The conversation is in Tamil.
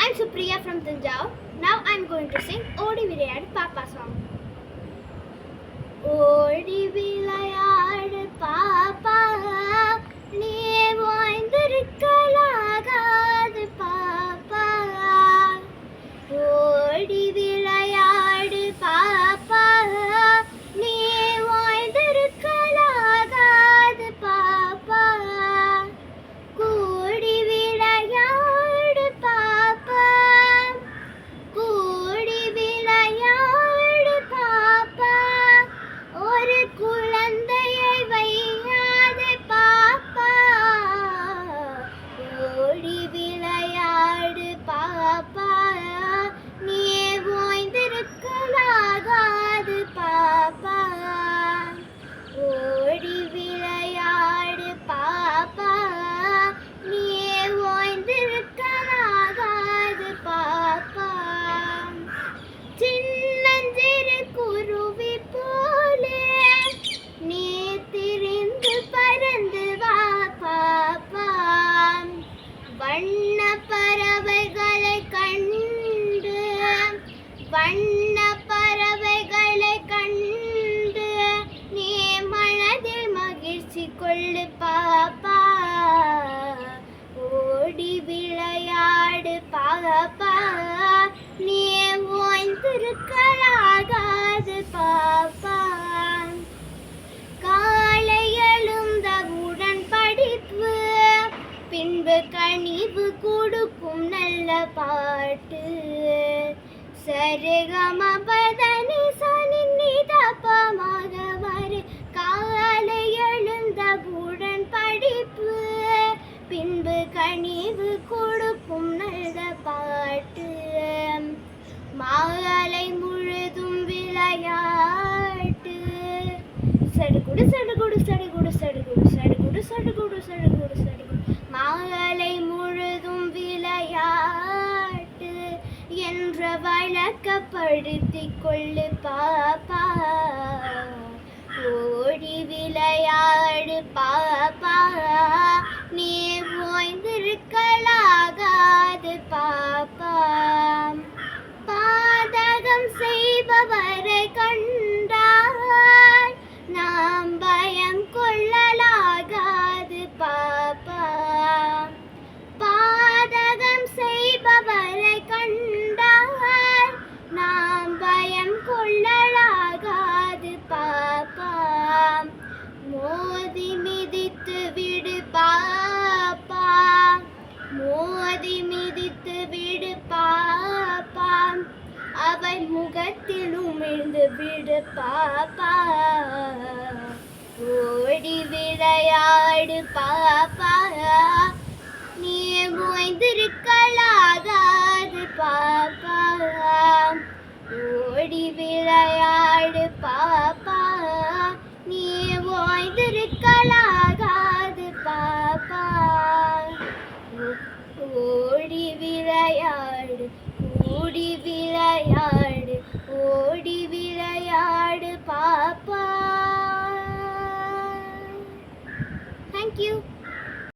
I'm Supriya from Tanjore. Now I'm going to sing Odi Vilayadu Papa song. Odi Vilayadu Papa, nee oindirukkalagadu Papa. Odi Vilayadu Papa, nee oindirukkalagadu Papa. Koodi vilayadu Papa, koodi vilayadu Papa. ஒரு குழந்தையை வையாதே பாப்பா, ஓடி விளையாடு பாப்பா, நீ ஓய்ந்திருக்கலாகாது பாப்பா. ஓடி விளையாடு பாப்பா, நீ ஓய்ந்திருக்கலாகாது பாப்பா. சின்னஞ்சிறு குருவி போலே நீ திரிந்து பறந்து வா பாப்பா. வண்ண பறவைகளை கண்டு, வண்ண பறவைகளை கண்டு நீ மனதில் மகிழ்ச்சி கொள்ளு பாப்பா. ஓடி விளையாடு பாப்பா, நீ ஓய்ந்திருக்கலாகாது பாப்பா. காலை எழுந்தவுடன் படிப்பு, பின்பு கனிவு கொடுக்கும் நல்ல பாட்டு. சரிகமபதனி சனிதபமாக வரு. காலை எழுந்தவுடன் படிப்பு, பின்பு கனிவு கொடுக்கும் நல்ல பாட்டு. மாலை முழுதும் விளையாட்டு. சடுகுடு சடுகுடு சடுகுடு சடுகுடு சடுகுடு சடுகுடு சடுகுடு சடுகுடு. மாலை முழுதும் விளையாட்டு என்ற வழக்கப்படுத்திக் கொள்ளு பாப்பா. ஓடி விளையாடு பாப்பா, நீ ஓய்ந்திருக்கலாகாது பாப்பா. பாதகம் செய்பவரை கண்டால் நாம் பயம் கொள்ளலாகாது பாப்பா. பாதகம் செய்பவரை கண்டால் நாம் பயம் கொள்ளலாகாது பாப்பா. மோதி மிதித்து விடு பாப்பா, மோதி மிதித்து விடு பாப்பா. அவை முகத்தில் உமிழ்ந்து விடு பாப்பா. ஓடி விளையாடு பாப்பா, நீ ஓய்ந்திருக்கலாகாது பாப்பா. ஓடி விளையாடு பாப்பா, நீ ஓய்ந்திருக்கலாகாது பாப்பா. ஓடி விளையாடு, ஓடி விளையாடு, ஓடி விளையாடு பாப்பா. Thank you.